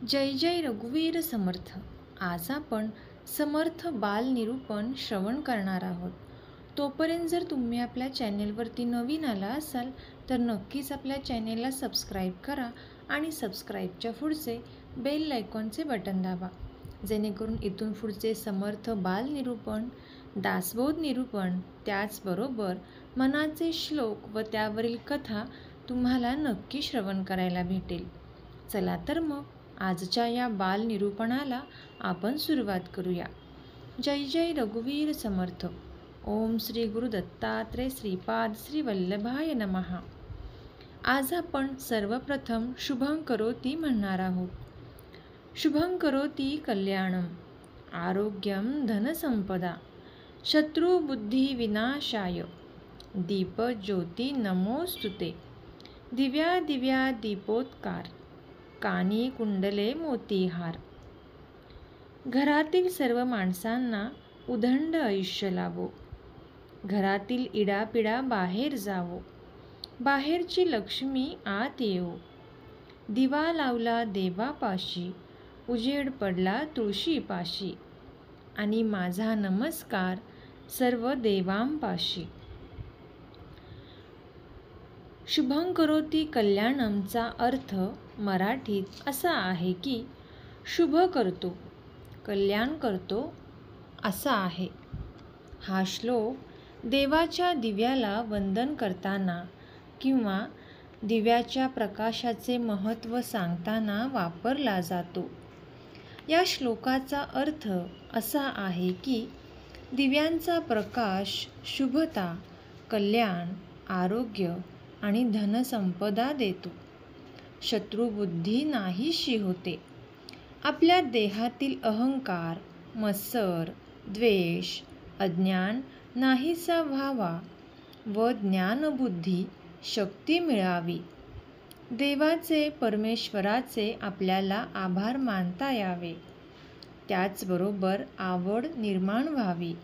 जय जय रघुवीर समर्थ. आज आपण समर्थ बाल निरूपण श्रवण करणार आहोत. तोपर्यंत जर तुम्ही आपल्या चॅनेलवरती नवीन आला असाल तर नक्कीच आपल्या चॅनेलला सबस्क्राईब करा आणि सबस्क्राईबच्या पुढचे बेल आयकॉनचे बटन दाबा, जेणेकरून इथून पुढचे समर्थ बाल निरूपण, दासबोध निरूपण, त्याचबरोबर मनाचे श्लोक व त्यावरील कथा तुम्हाला नक्की श्रवण करायला भेटेल. चला तर मग आजच्या या बाल निरूपणाला आपण सुरुवात करूया. जय जय रघुवीर समर्थ. ओम श्री गुरु दत्तात्रय श्रीपाद श्री वल्लभाय नमः. आज आपण सर्वप्रथम शुभं करोती म्हणणार आहोत. शुभं करोती कल्याणम आरोग्यम धनसंपदा शत्रुबुद्धी विनाशाय दीप ज्योती नमोस्तुते. दिव्या दिव्या दीपोत्कार कानी कुंडले मोतीहार. घरातील सर्व माणसांना उदंड आयुष्य लावो. घरातील इडापिडा बाहेर जावो. बाहेरची लक्ष्मी आत येवो. दिवा लावला देवापाशी, उजेड पडला तुळशीपाशी. आणि माझा नमस्कार सर्व देवांपाशी. शुभं करोती कल्याणमचा अर्थ मराठीत असा आहे की शुभ करतो, कल्याण करतो असा आहे. हा श्लोक देवाच्या दिव्याला वंदन करताना किंवा दिव्याच्या प्रकाशाचे महत्त्व सांगताना वापरला जातो. या श्लोकाचा अर्थ असा आहे की दिव्यांचा प्रकाश शुभता, कल्याण, आरोग्य आणि धनसंपदा देतो. शत्रुबुद्धी नाहीशी होते. आपल्या देहातील अहंकार, मत्सर, द्वेष, अज्ञान नाहीसा व्हावा व ज्ञानबुद्धी शक्ती मिळावी. देवाचे, परमेश्वराचे आपल्याला आभार मानता यावे. त्याचबरोबर आवड निर्माण व्हावी.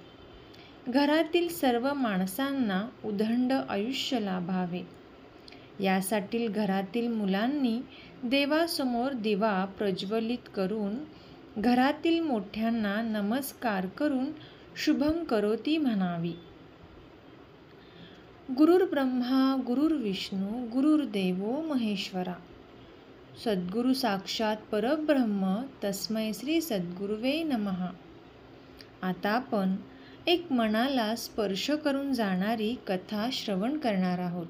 घरातील सर्व माणसांना उदंड आयुष्य लाभावे. यासाठी घरातील मुलांनी देवासमोर दिवा प्रज्वलित करून घरातील मोठ्यांना नमस्कार करून शुभं करोती म्हणावी. गुरुर् ब्रह्मा गुरुर्विष्णू गुरुर्देवो महेश्वरा. सद्गुरु साक्षात परब्रह्म तस्मै श्री सद्गुरुवे नमः. आता आपण एक मनाला स्पर्श करून जाणारी कथा श्रवण करणार आहोत.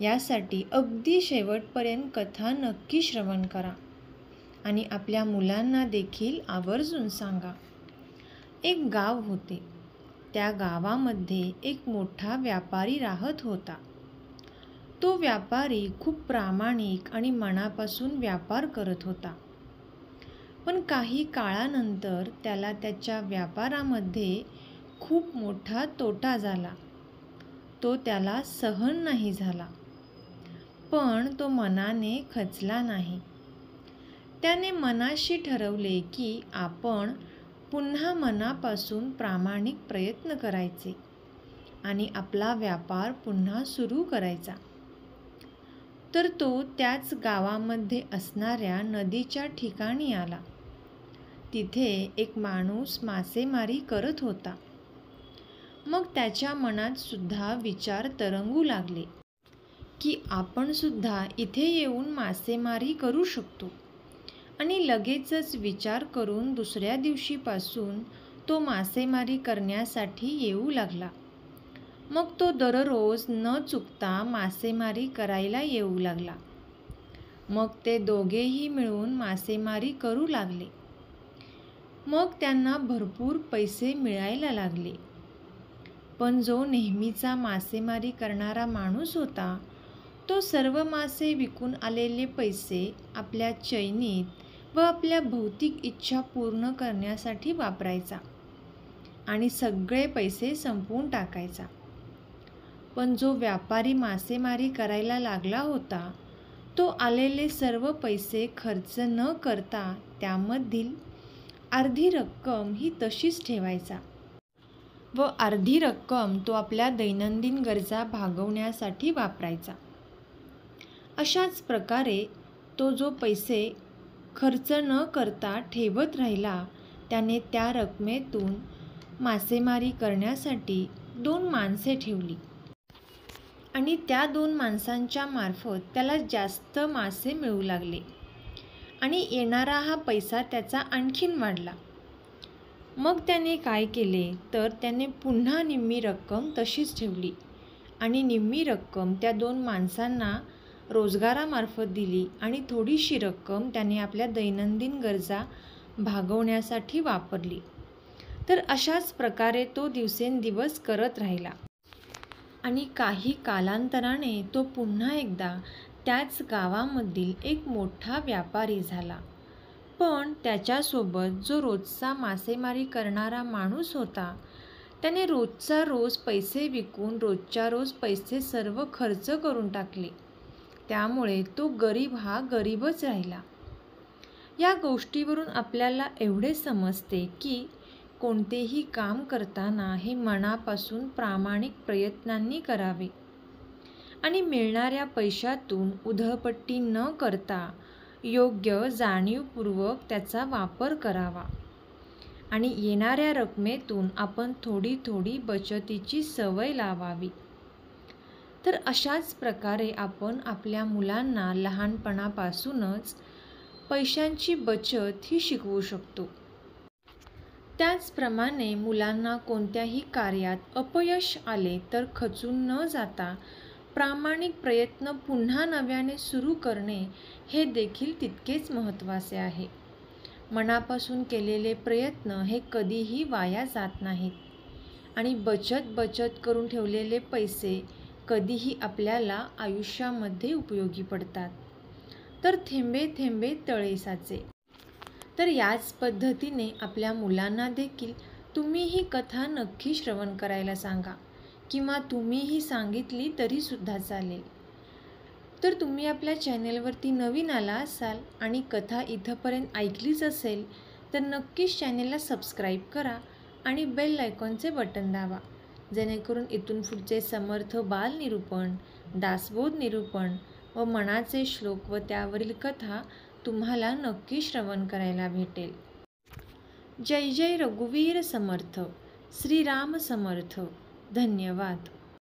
यासाठी अगदी शेवटपर्यंत कथा नक्की श्रवण करा आणि आपल्या मुलांना देखील आवर्जून सांगा. एक गाव होते. त्या गावामध्ये एक मोठा व्यापारी राहत होता. तो व्यापारी खूप प्रामाणिक आणि मनापासून व्यापार करत होता. पण काही काळानंतर त्याला त्याच्या व्यापारामध्ये खूप मोठा तोटा झाला. तो त्याला सहन नाही झाला. पण तो मनाने खचला नाही. त्याने मनाशी ठरवले की आपण पुन्हा मनापासून प्रामाणिक प्रयत्न करायचे आणि आपला व्यापार पुन्हा सुरू करायचा. तर तो त्याच गावामध्ये असणाऱ्या नदीच्या ठिकाणी आला. तिथे एक माणूस मासेमारी करत होता. मग त्याच्या मनात सुद्धा विचार तरंगू लागले की आपण सुद्धा इथे येऊन मासेमारी करू शकतो. आणि लगेचच विचार करून दुसऱ्या दिवशीपासून तो मासेमारी करण्यासाठी येऊ लागला. मग तो दररोज न चुकता मासेमारी करायला येऊ लागला. मग ते दोघेही मिळून मासेमारी करू लागले. मग त्यांना भरपूर पैसे मिळायला लागले. पण जो नेहमीचा मासेमारी करणारा माणूस होता तो सर्व मासे विकून आलेले पैसे आपल्या चैनीत व आपल्या भौतिक इच्छा पूर्ण करण्यासाठी वापरायचा आणि सगळे पैसे संपवून टाकायचा. पण जो व्यापारी मासेमारी करायला लागला होता तो आलेले सर्व पैसे खर्च न करता त्यामधील अर्धी रक्कम ही तशीच ठेवायचा व अर्धी रक्कम तो आपल्या दैनंदिन गरजा भागवण्यासाठी वापरायचा. अशाच प्रकारे तो जो पैसे खर्च न करता ठेवत राहिला. त्याने त्या रकमेतून मासेमारी करण्यासाठी 2 माणसे ठेवली आणि त्या 2 माणसांच्या मार्फत त्याला जास्त मासे मिळू लागले आणि येणारा हा पैसा त्याचा आणखीन वाढला. मग त्याने काय केले तर त्याने पुन्हा निम्मी रक्कम तशीच ठेवली आणि निम्मी रक्कम त्या 2 माणसांना रोजगारामार्फत दिली आणि थोडीशी रक्कम त्याने आपल्या दैनंदिन गरजा भागवण्यासाठी वापरली. तर अशाच प्रकारे तो दिवसेंदिवस करत राहिला आणि काही कालांतराने तो पुन्हा एकदा त्याच गावामधील एक मोठा व्यापारी झाला. पण त्याच्यासोबत जो रोजचा मासेमारी करणारा माणूस होता त्याने रोजचा रोज पैसे विकून रोजच्या रोज पैसे सर्व खर्च करून टाकले. त्यामुळे तो गरीब हा गरीबच राहिला. या गोष्टीवरून आपल्याला एवढे समजते की कोणतेही काम करताना हे मनापासून प्रामाणिक प्रयत्नांनी करावे आणि मिळणाऱ्या पैशातून उधळपट्टी न करता योग्य जाणीवपूर्वक त्याचा वापर करावा आणि येणाऱ्या रकमेतून आपण थोडी थोडी बचतीची सवय लावावी. तर अशाच प्रकारे आपण आपल्या मुलांना लहानपणापासूनच पैशांची बचत ही शिकवू शकतो. त्याचप्रमाणे मुलांना कोणत्याही कार्यात अपयश आले तर खचून न जाता प्रामाणिक प्रयत्न पुन्हा नव्याने सुरू करणे हे देखील तितकेच महत्त्वाचे आहे. मनापासून केलेले प्रयत्न हे कधीही वाया जात नाहीत आणि बचत करून ठेवलेले पैसे कधीही आपल्याला आयुष्यामध्ये उपयोगी पडतात. तर थेंबे थेंबे तळे साचे. तर याच पद्धतीने आपल्या मुलांना देखील तुम्ही ही कथा नक्की श्रवण करायला सांगा किंवा तुम्हीही सांगितली तरीसुद्धा चालेल. तर तुम्ही आपल्या चॅनेलवरती नवीन आला असाल आणि कथा इथंपर्यंत ऐकलीच असेल तर नक्कीच चॅनेलला सबस्क्राईब करा आणि बेल आयकॉनचे बटन दाबा, जेणेकरून इथून पुढचे समर्थ बालनिरूपण, दासबोध निरूपण व मनाचे श्लोक व त्यावरील कथा तुम्हाला नक्की श्रवण करायला भेटेल. जय जय रघुवीर समर्थ. श्रीराम समर्थ. धन्यवाद.